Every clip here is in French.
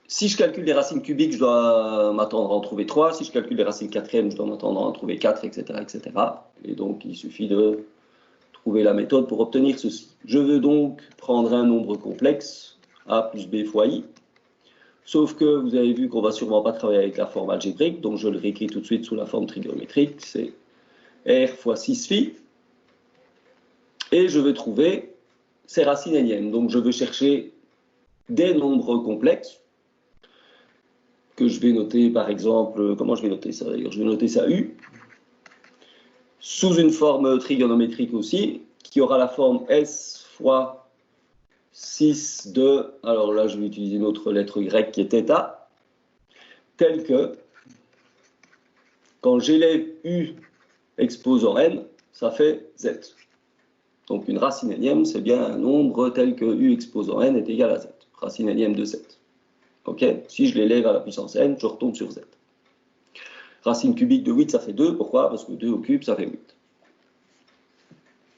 si je calcule les racines cubiques, je dois m'attendre à en trouver 3. Si je calcule les racines quatrièmes, je dois m'attendre à en trouver 4, etc., etc. Et donc, il suffit de trouver la méthode pour obtenir ceci. Je veux donc prendre un nombre complexe, a plus b fois i. Sauf que vous avez vu qu'on ne va sûrement pas travailler avec la forme algébrique, donc je le réécris tout de suite sous la forme trigonométrique. C'est r fois 6 phi. Et je veux trouver ces racines énièmes. Donc je veux chercher des nombres complexes, que je vais noter par exemple, comment je vais noter ça d'ailleurs? Je vais noter ça U, sous une forme trigonométrique aussi, qui aura la forme S fois 6 de, alors là je vais utiliser une autre lettre grecque qui est θ, telle que, quand j'élève U exposant n, ça fait z. Donc une racine énième, c'est bien un nombre tel que U exposant n est égal à z, racine énième de z. Ok, si je l'élève à la puissance n, je retombe sur z. Racine cubique de 8, ça fait 2. Pourquoi? Parce que 2 au cube, ça fait 8.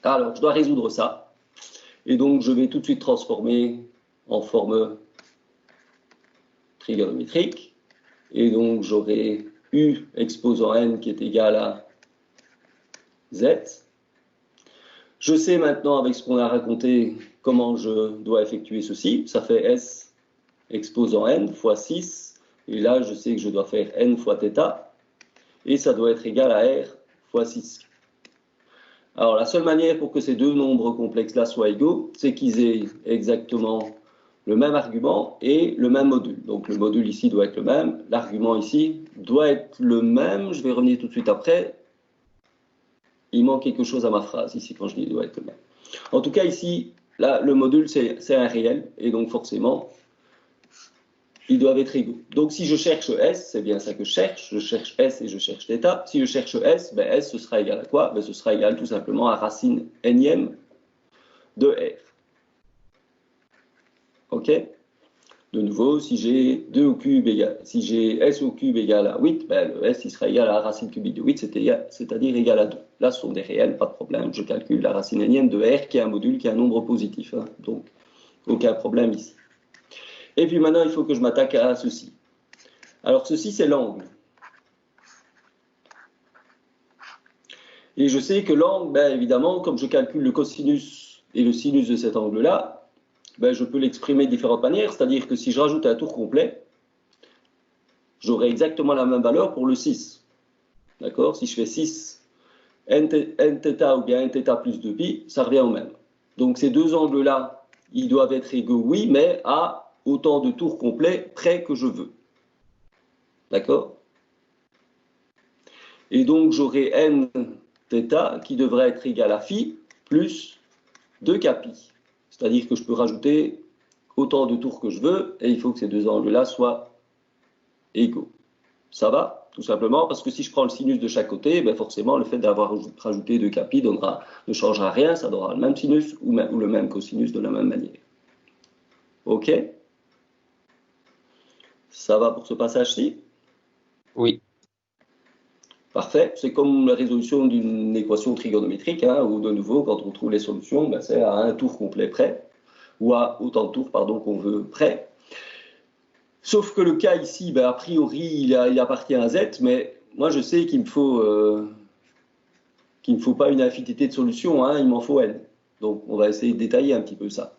Alors, je dois résoudre ça. Et donc, je vais tout de suite transformer en forme trigonométrique. Et donc, j'aurai U exposant n qui est égal à z. Je sais maintenant, avec ce qu'on a raconté, comment je dois effectuer ceci. Ça fait S exposant n fois 6, et là je sais que je dois faire n fois θ, et ça doit être égal à r fois 6. Alors la seule manière pour que ces deux nombres complexes-là soient égaux, c'est qu'ils aient exactement le même argument et le même module. Donc le module ici doit être le même, l'argument ici doit être le même, je vais revenir tout de suite après. Il manque quelque chose à ma phrase ici quand je dis doit être le même. En tout cas ici, là, le module c'est un réel, et donc forcément, ils doivent être égaux. Donc si je cherche S, c'est bien ça que je cherche S et je cherche θ. Si je cherche S, ben S ce sera égal à quoi? Ben ce sera égal tout simplement à racine énième de R. Ok? De nouveau, si j'ai 2 au cube égale, si j'ai S au cube égal à 8, ben le S il sera égal à la racine cubique de 8, c'est-à-dire égal à 2. Là ce sont des réels, pas de problème, je calcule la racine énième de R qui est un module, qui est un nombre positif. Hein. Donc aucun problème ici. Et puis maintenant il faut que je m'attaque à ceci. Alors ceci c'est l'angle. Et je sais que l'angle, ben, évidemment, comme je calcule le cosinus et le sinus de cet angle-là, ben, je peux l'exprimer de différentes manières, c'est-à-dire que si je rajoute un tour complet, j'aurai exactement la même valeur pour le 6. D'accord? Si je fais 6 nθ ou bien nθ plus 2pi, ça revient au même. Donc ces deux angles-là, ils doivent être égaux, oui, mais à autant de tours complets près que je veux. D'accord? Et donc j'aurai nθ qui devrait être égal à phi plus 2kpi. C'est-à-dire que je peux rajouter autant de tours que je veux, et il faut que ces deux angles-là soient égaux. Ça va? Tout simplement parce que si je prends le sinus de chaque côté, ben forcément le fait d'avoir rajouté 2kpi ne changera rien, ça donnera le même sinus ou le même cosinus de la même manière. Ok? Ça va pour ce passage-ci? Oui. Parfait. C'est comme la résolution d'une équation trigonométrique, hein, où de nouveau, quand on trouve les solutions, ben, c'est à un tour complet près, ou à autant de tours, pardon, qu'on veut près. Sauf que le cas ici, ben, a priori, il appartient à Z, mais moi je sais qu'il ne me faut pas une infinité de solutions, hein, il m'en faut N. Donc on va essayer de détailler un petit peu ça.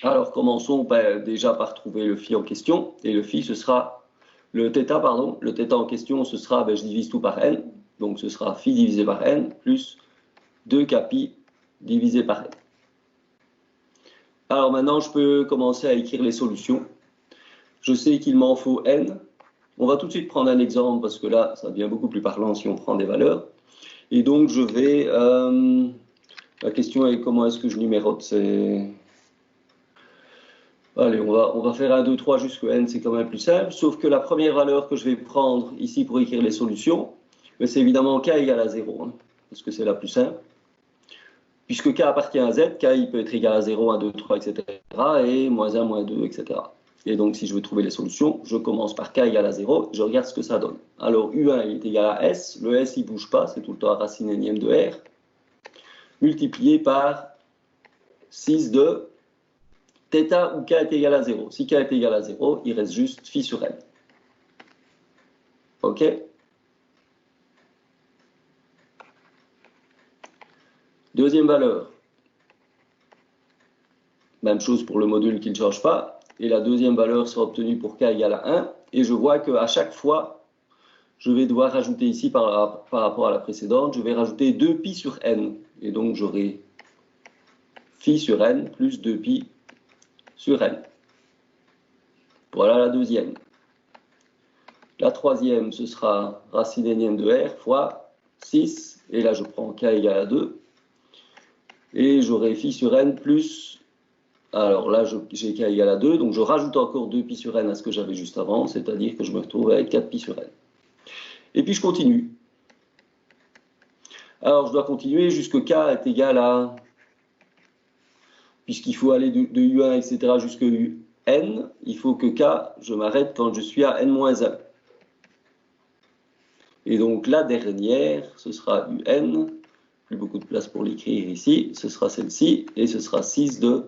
Alors commençons déjà par trouver le phi en question, et le phi ce sera le θ, pardon, le θ en question ce sera, je divise tout par n, donc ce sera phi divisé par n plus 2kpi divisé par n. Alors maintenant je peux commencer à écrire les solutions. Je sais qu'il m'en faut n. On va tout de suite prendre un exemple parce que là ça devient beaucoup plus parlant si on prend des valeurs. Et donc je vais, la question est comment est-ce que je numérote? Allez, on va faire 1, 2, 3 jusqu'à n, c'est quand même plus simple, sauf que la première valeur que je vais prendre ici pour écrire les solutions, c'est évidemment k égale à 0, hein, parce que c'est la plus simple. Puisque k appartient à z, k il peut être égal à 0, 1, 2, 3, etc. et moins 1, moins 2, etc. Et donc si je veux trouver les solutions, je commence par k égale à 0, je regarde ce que ça donne. Alors U1 il est égal à S, le S il ne bouge pas, c'est tout le temps la racine énième de R, multiplié par 6 de θ où k est égal à 0. Si k est égal à 0, il reste juste phi sur n. OK? Deuxième valeur. Même chose pour le module qui ne change pas. Et la deuxième valeur sera obtenue pour k égale à 1. Et je vois qu'à chaque fois, je vais devoir rajouter ici, par rapport à la précédente, je vais rajouter 2π sur n. Et donc, j'aurai phi sur n plus 2π sur n. Voilà la deuxième. La troisième, ce sera racine énième de r fois 6. Et là, je prends k égale à 2. Et j'aurai phi sur n plus... Alors là, j'ai k égale à 2. Donc, je rajoute encore 2π sur n à ce que j'avais juste avant. C'est-à-dire que je me retrouve avec 4π sur n. Et puis, je continue. Alors, je dois continuer jusque k est égal à... Puisqu'il faut aller de U1, etc. jusqu'à UN, il faut que k, je m'arrête quand je suis à n-1. Et donc, la dernière, ce sera UN. Plus beaucoup de place pour l'écrire ici. Ce sera celle-ci. Et ce sera 6 de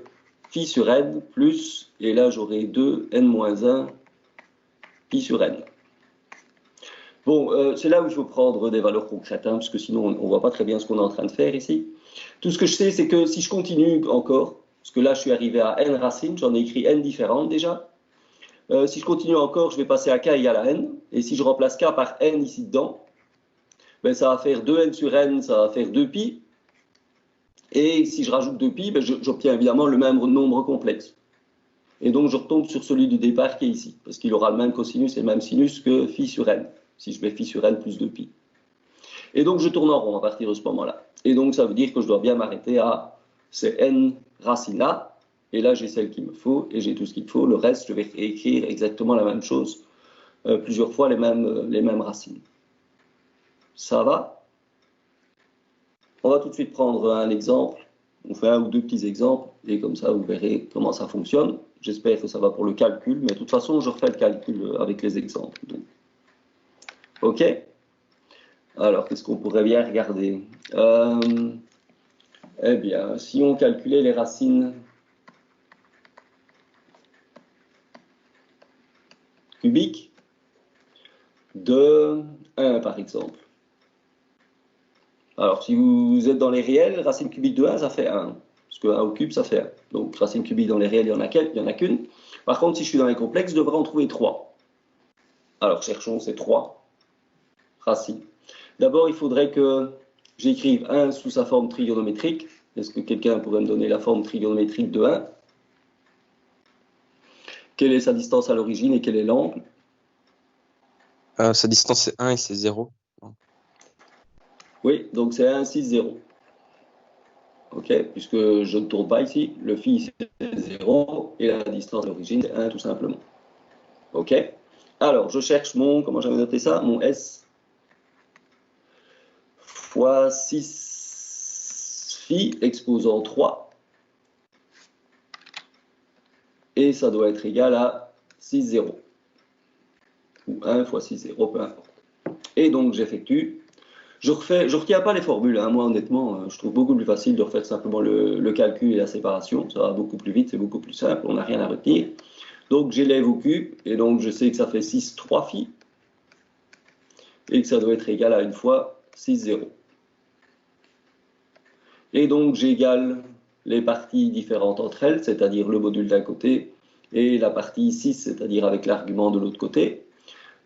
phi sur n plus... Et là, j'aurai 2 n-1 pi sur n. Bon, c'est là où il faut prendre des valeurs concrètes, parce que sinon, on ne voit pas très bien ce qu'on est en train de faire ici. Tout ce que je sais, c'est que si je continue encore, parce que là, je suis arrivé à n racines, j'en ai écrit n différentes déjà. Si je continue encore, je vais passer à k égale à n. Et si je remplace k par n ici dedans, ben, ça va faire 2n sur n, ça va faire 2π. Et si je rajoute 2π, ben, j'obtiens évidemment le même nombre complexe. Et donc, je retombe sur celui du départ qui est ici, parce qu'il aura le même cosinus et le même sinus que phi sur n, si je mets phi sur n plus 2π. Et donc, je tourne en rond à partir de ce moment-là. Et donc, ça veut dire que je dois bien m'arrêter à ces n racines-là. Et là, j'ai celle qu'il me faut, et j'ai tout ce qu'il faut. Le reste, je vais écrire exactement la même chose, plusieurs fois les mêmes racines. Ça va? On va tout de suite prendre un exemple. On fait un ou deux petits exemples, et comme ça, vous verrez comment ça fonctionne. J'espère que ça va pour le calcul, mais de toute façon, je refais le calcul avec les exemples. Donc. OK? Alors, qu'est-ce qu'on pourrait bien regarder? Eh bien, si on calculait les racines cubiques de 1, par exemple. Alors, si vous êtes dans les réels, racine cubique de 1, ça fait 1. Parce que 1 au cube, ça fait 1. Donc, racine cubique dans les réels, il n'y en a qu'une. Par contre, si je suis dans les complexes, je devrais en trouver 3. Alors, cherchons ces 3 racines. D'abord, il faudrait que j'écrive 1 sous sa forme trigonométrique. Est-ce que quelqu'un pourrait me donner la forme trigonométrique de 1? Quelle est sa distance à l'origine et quel est l'angle? Sa distance c'est 1 et c'est 0. Oui, donc c'est 1, 6, 0. OK, puisque je ne tourne pas ici, le phi c'est 0 et la distance à l'origine c'est 1 tout simplement. OK, alors je cherche mon, comment j'avais noté ça? Mon S fois 6 phi exposant 3. Et ça doit être égal à 6, 0. Ou 1 fois 6, 0, peu importe. Et donc j'effectue. Je retiens pas les formules, moi honnêtement, je trouve beaucoup plus facile de refaire simplement le calcul et la séparation. Ça va beaucoup plus vite, c'est beaucoup plus simple, on n'a rien à retenir. Donc j'élève au cube, et donc je sais que ça fait 6, 3 phi. Et que ça doit être égal à 1 fois 6, 0. Et donc j'égale les parties différentes entre elles, c'est-à-dire le module d'un côté, et la partie 6, c'est-à-dire avec l'argument de l'autre côté.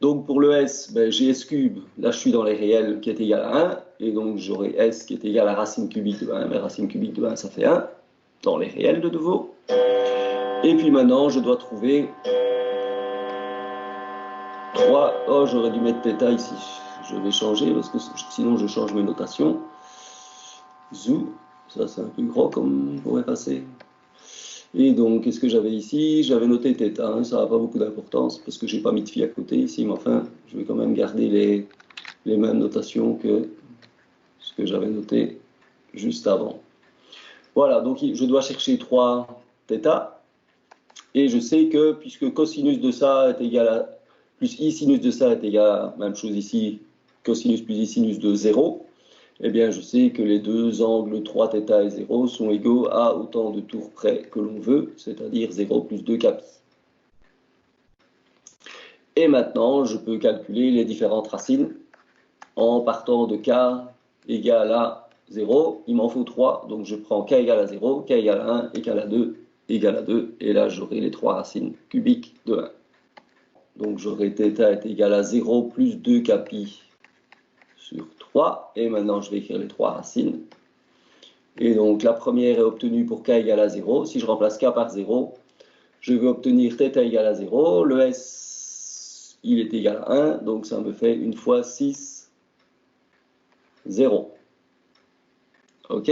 Donc pour le S, ben, j'ai S cube, là je suis dans les réels qui est égal à 1, et donc j'aurai S qui est égal à racine cubique de 1, mais racine cubique de 1 ça fait 1, dans les réels de nouveau. Et puis maintenant je dois trouver 3, oh j'aurais dû mettre θ ici, je vais changer parce que sinon je change mes notations. Zou, ça c'est un peu gros comme pour effacer. Et donc, qu'est-ce que j'avais ici? J'avais noté θ, ça n'a pas beaucoup d'importance parce que j'ai pas mis de phi à côté ici, mais enfin, je vais quand même garder les mêmes notations que ce que j'avais noté juste avant. Voilà, donc je dois chercher 3 θ, et je sais que puisque cosinus de ça est égal à, plus i sinus de ça est égal à, même chose ici, cosinus plus i sinus de 0, eh bien je sais que les deux angles 3θ et 0 sont égaux à autant de tours près que l'on veut, c'est-à-dire 0 plus 2 capi. Et maintenant, je peux calculer les différentes racines en partant de k égale à 0. Il m'en faut 3, donc je prends k égale à 0, k égale à 1, égale à 2, égale à 2, et là j'aurai les trois racines cubiques de 1. Donc j'aurai θ est égal à 0 plus 2 capi sur 3, et maintenant je vais écrire les trois racines. Et donc la première est obtenue pour k égale à 0. Si je remplace k par 0, je vais obtenir θ égale à 0. Le s, il est égal à 1, donc ça me fait une fois 6, 0. OK?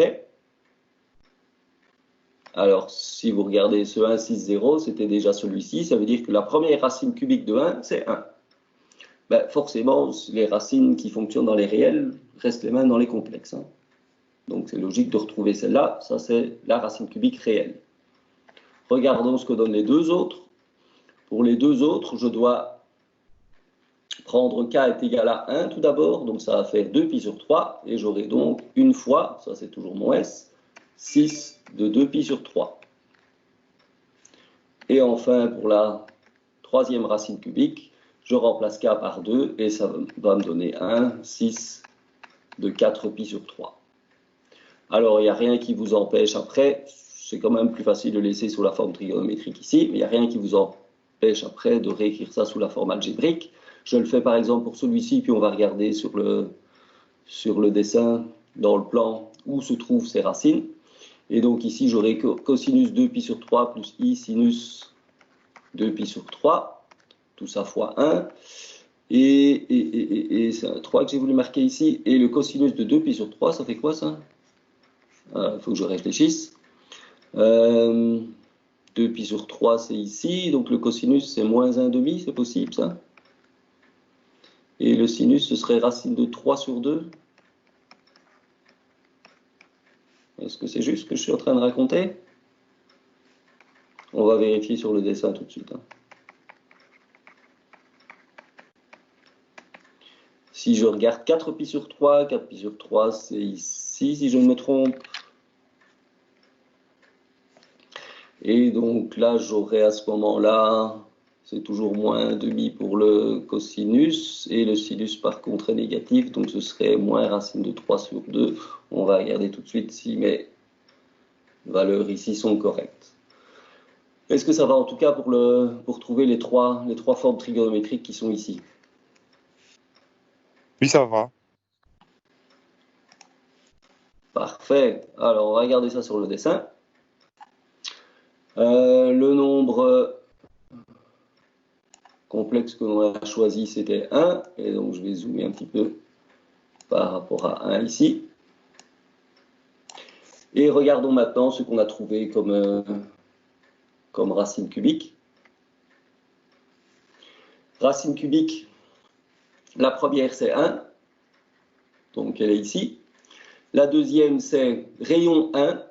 Alors, si vous regardez ce 1, 6, 0, c'était déjà celui-ci. Ça veut dire que la première racine cubique de 1, c'est 1. Ben, forcément, les racines qui fonctionnent dans les réels restent les mêmes dans les complexes. Hein. Donc, c'est logique de retrouver celle-là. Ça, c'est la racine cubique réelle. Regardons ce que donnent les deux autres. Pour les deux autres, je dois prendre k est égal à 1 tout d'abord. Donc, ça va faire 2pi sur 3. Et j'aurai donc une fois, ça c'est toujours mon s, 6 de 2pi sur 3. Et enfin, pour la troisième racine cubique, je remplace k par 2 et ça va me donner 1, 6 de 4pi sur 3. Alors, il n'y a rien qui vous empêche après, c'est quand même plus facile de laisser sous la forme trigonométrique ici, mais il n'y a rien qui vous empêche après de réécrire ça sous la forme algébrique. Je le fais par exemple pour celui-ci, puis on va regarder sur le dessin, dans le plan, où se trouvent ces racines. Et donc ici, j'aurai cosinus 2pi sur 3 plus i sinus 2pi sur 3, tout ça fois 1. Et c'est un 3 que j'ai voulu marquer ici. Et le cosinus de 2pi sur 3, ça fait quoi ça? Il faut que je réfléchisse. 2pi sur 3, c'est ici. Donc le cosinus, c'est moins 1/2, c'est possible ça? Et le sinus, ce serait racine de 3 sur 2. Est-ce que c'est juste ce que je suis en train de raconter? On va vérifier sur le dessin tout de suite. Hein. Si je regarde 4pi sur 3, 4pi sur 3, c'est ici, si je ne me trompe. Et donc là, j'aurai à ce moment-là, c'est toujours moins 1/2 pour le cosinus, et le sinus par contre est négatif, donc ce serait moins racine de 3 sur 2. On va regarder tout de suite si mes valeurs ici sont correctes. Est-ce que ça va en tout cas pour trouver les trois formes trigonométriques qui sont ici? Oui, ça va. Parfait. Alors, on va regarder ça sur le dessin. Le nombre complexe que l'on a choisi, c'était 1. Et donc, je vais zoomer un petit peu par rapport à 1 ici. Et regardons maintenant ce qu'on a trouvé comme racine cubique. Racine cubique, la première, c'est 1. Donc, elle est ici. La deuxième, c'est rayon 1.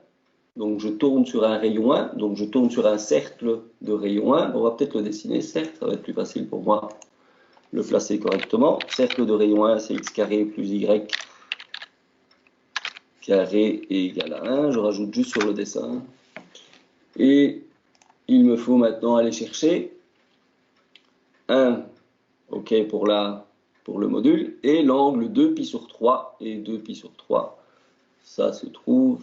Donc, je tourne sur un rayon 1. Donc, je tourne sur un cercle de rayon 1. On va peut-être le dessiner, cercle. Ça va être plus facile pour moi de le placer correctement. Cercle de rayon 1, c'est x carré plus y carré égal à 1. Je rajoute juste sur le dessin. Et il me faut maintenant aller chercher 1, OK, pour le module, et l'angle 2pi sur 3. Et 2pi sur 3, ça se trouve...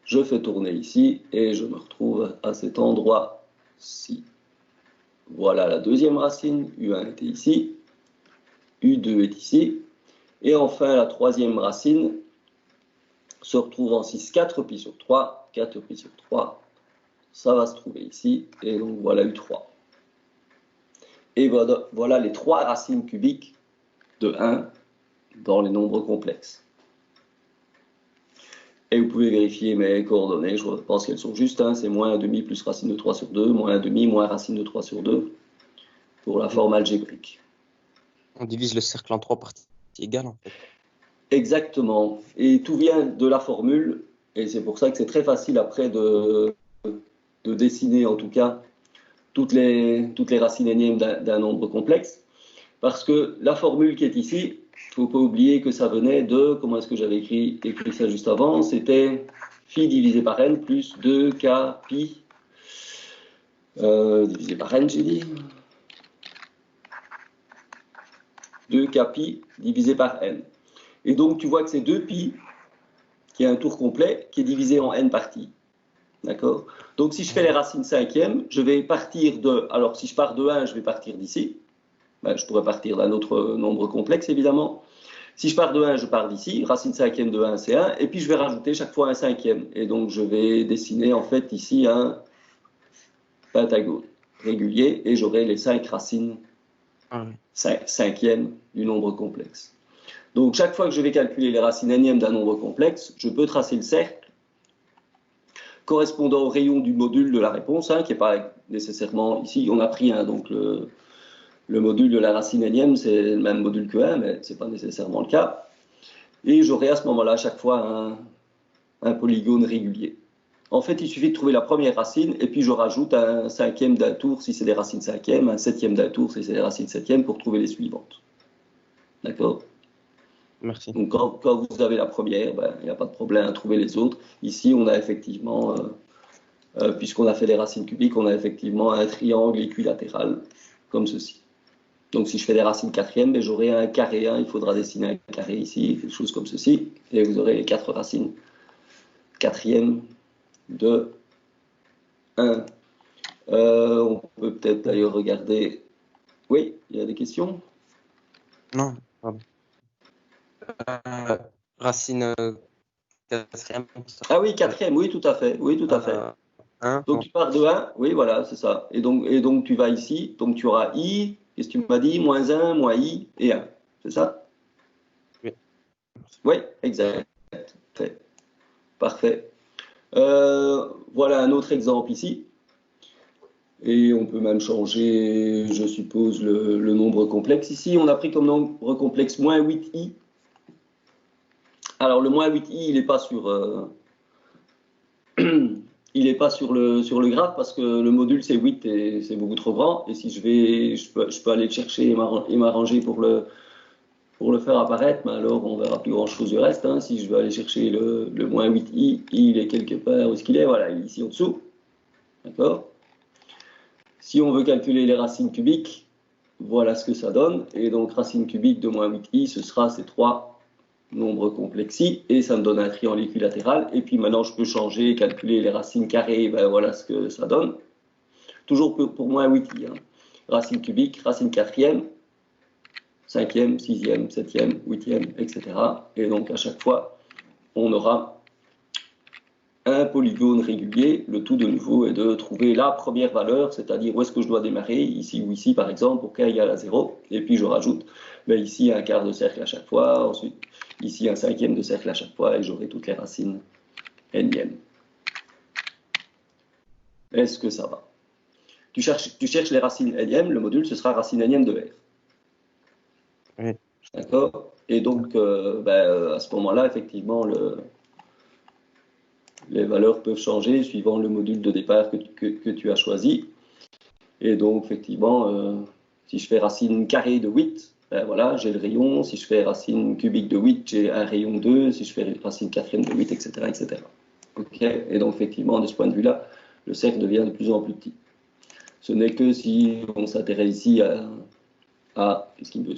Je fais tourner ici et je me retrouve à cet endroit-ci. Voilà la deuxième racine. U1 était ici. U2 est ici. Et enfin, la troisième racine se retrouve en 6. 4pi sur 3. 4pi sur 3, ça va se trouver ici. Et donc, voilà U3. Et voilà les trois racines cubiques de 1 dans les nombres complexes. Et vous pouvez vérifier mes coordonnées, je pense qu'elles sont justes, hein. C'est moins 1/2 plus racine de 3 sur 2, moins 1/2 moins racine de 3 sur 2, pour la forme algébrique. On divise le cercle en 3 parties égales, en fait. Exactement, et tout vient de la formule, et c'est pour ça que c'est très facile après de dessiner, en tout cas, toutes les racines énièmes d'un nombre complexe, parce que la formule qui est ici, il ne faut pas oublier que ça venait de, comment est-ce que j'avais écrit ça juste avant, c'était phi divisé par n plus 2k pi divisé par n, j'ai dit. 2k pi divisé par n. Et donc, tu vois que c'est 2 pi, qui est un tour complet, qui est divisé en n parties. D'accord? Donc, si je fais les racines cinquièmes, je vais partir de... Alors, si je pars de 1, je vais partir d'ici. Ben, je pourrais partir d'un autre nombre complexe, évidemment. Si je pars de 1, je pars d'ici. Racine cinquième de 1, c'est 1. Et puis, je vais rajouter chaque fois un cinquième. Et donc, je vais dessiner, en fait, ici, un pentagone régulier. Et j'aurai les 5 racines cinquièmes du nombre complexe. Donc, chaque fois que je vais calculer les racines énièmes d'un nombre complexe, je peux tracer le cercle correspondant au rayon du module de la réponse, qui n'est pas nécessairement ici. On a pris donc le module de la racine énième, c'est le même module que 1, mais ce n'est pas nécessairement le cas. Et j'aurai à ce moment-là, à chaque fois, un polygone régulier. En fait, il suffit de trouver la première racine, et puis je rajoute un cinquième d'un tour si c'est des racines cinquièmes, un septième d'un tour si c'est des racines septièmes, pour trouver les suivantes. D'accord? Merci. Donc, quand vous avez la première, il n'y a pas de problème à trouver les autres. Ici, on a effectivement, puisqu'on a fait les racines cubiques, on a effectivement un triangle équilatéral, comme ceci. Donc, si je fais des racines quatrièmes, j'aurai un carré 1, il faudra dessiner un carré ici, quelque chose comme ceci, et vous aurez les 4 racines quatrièmes de 1. On peut peut-être d'ailleurs regarder... Oui, il y a des questions? Non, pardon. Racine quatrième. Ah oui, quatrième, oui, tout à fait. Oui, tout à fait. 1. Donc, tu pars de 1, oui, voilà, c'est ça. Et donc, tu vas ici, donc tu auras i, qu'est-ce que tu m'as dit? Moins 1, moins i et 1. C'est ça? Oui. Oui, exact. Parfait. Voilà un autre exemple ici. Et on peut même changer, je suppose, le nombre complexe. Ici, on a pris comme nombre complexe moins 8i. Alors, le moins 8i, il n'est pas sur... il n'est pas sur le graphe parce que le module c'est 8 et c'est beaucoup trop grand. Et si je peux aller le chercher et m'arranger pour le faire apparaître, mais alors on verra plus grand chose du reste. Si je veux aller chercher le moins 8i, il est quelque part, où est-ce qu'il est? Voilà, il est ici en dessous. D'accord? Si on veut calculer les racines cubiques, voilà ce que ça donne. Et donc racine cubique de moins 8i, ce sera ces 3 nombres complexes i, et ça me donne un triangle équilatéral. Et puis maintenant, je peux changer, calculer les racines carrées, voilà ce que ça donne. Toujours pour moins 8i. Racine cubique, racine quatrième, cinquième, sixième, septième, huitième, etc. Et donc à chaque fois, on aura un polygone régulier. Le tout de nouveau est de trouver la première valeur, c'est-à-dire où est-ce que je dois démarrer, ici ou ici par exemple, pour k égale à 0. Et puis je rajoute ici un quart de cercle à chaque fois, ensuite ici un cinquième de cercle à chaque fois, et j'aurai toutes les racines énièmes. Est-ce que ça va? Tu cherches les racines énièmes, le module ce sera racine énième de R. Oui. D'accord? Et donc à ce moment-là, effectivement, les valeurs peuvent changer suivant le module de départ que tu as choisi. Et donc, effectivement, si je fais racine carrée de 8, voilà, j'ai le rayon. Si je fais racine cubique de 8, j'ai un rayon 2. Si je fais racine quatrième de 8, etc. etc. Okay. Et donc, effectivement, de ce point de vue-là, le cercle devient de plus en plus petit. Ce n'est que si on s'intéresse ici qu'est-ce qu'il me veut,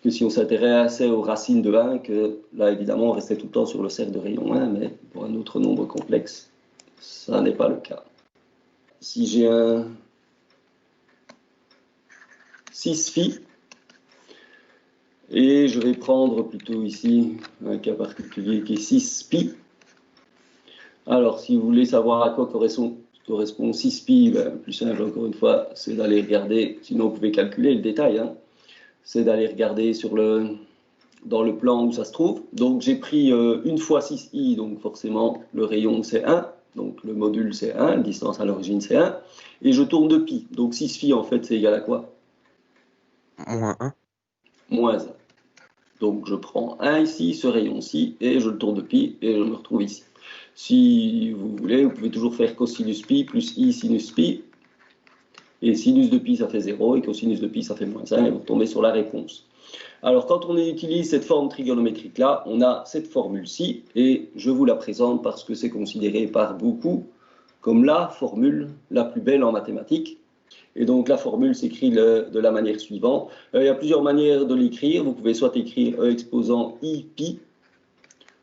que si on s'intéressait aux racines de 1, que là, évidemment, on restait tout le temps sur le cercle de rayon 1, mais pour un autre nombre complexe, ça n'est pas le cas. Si j'ai un 6 phi, et je vais prendre plutôt ici un cas particulier qui est 6 pi. Alors, si vous voulez savoir à quoi correspond 6 pi, plus simple encore une fois, c'est d'aller regarder, sinon vous pouvez calculer le détail, c'est d'aller regarder dans le plan où ça se trouve. Donc j'ai pris une fois 6i, donc forcément le rayon c'est 1, donc le module c'est 1, la distance à l'origine c'est 1, et je tourne de pi. Donc 6 phi en fait c'est égal à quoi? Moins 1. Moins 1. Donc je prends 1 ici, ce rayon-ci, et je le tourne de pi, et je me retrouve ici. Si vous voulez, vous pouvez toujours faire cosinus pi plus i sinus pi. Et sinus de pi, ça fait 0, et cosinus de pi, ça fait moins 1, et vous tombez sur la réponse. Alors, quand on utilise cette forme trigonométrique-là, on a cette formule-ci, et je vous la présente parce que c'est considéré par beaucoup comme la formule la plus belle en mathématiques. Et donc, la formule s'écrit de la manière suivante. Il y a plusieurs manières de l'écrire. Vous pouvez soit écrire E exposant I pi.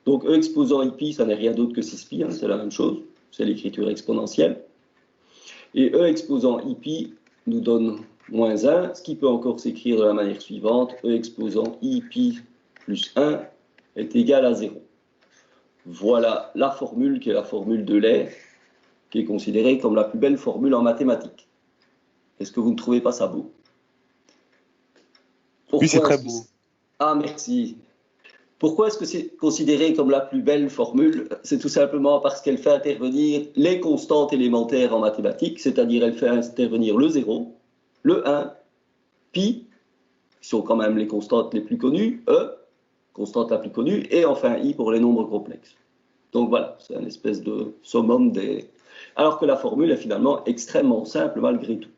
Donc, E exposant I pi, ça n'est rien d'autre que 6 pi, hein, c'est la même chose. C'est l'écriture exponentielle. Et E exposant I pi nous donne moins 1, ce qui peut encore s'écrire de la manière suivante. E exposant I pi plus 1 est égal à 0. Voilà la formule qui est la formule d'Euler, qui est considérée comme la plus belle formule en mathématiques. Est-ce que vous ne trouvez pas ça beau? Oui, c'est très beau. Ah, merci. Pourquoi est-ce que c'est considéré comme la plus belle formule? C'est tout simplement parce qu'elle fait intervenir les constantes élémentaires en mathématiques, c'est-à-dire elle fait intervenir le 0, le 1, pi, qui sont quand même les constantes les plus connues, e, constante la plus connue, et enfin i pour les nombres complexes. Donc voilà, c'est une espèce de summum des... Alors que la formule est finalement extrêmement simple malgré tout.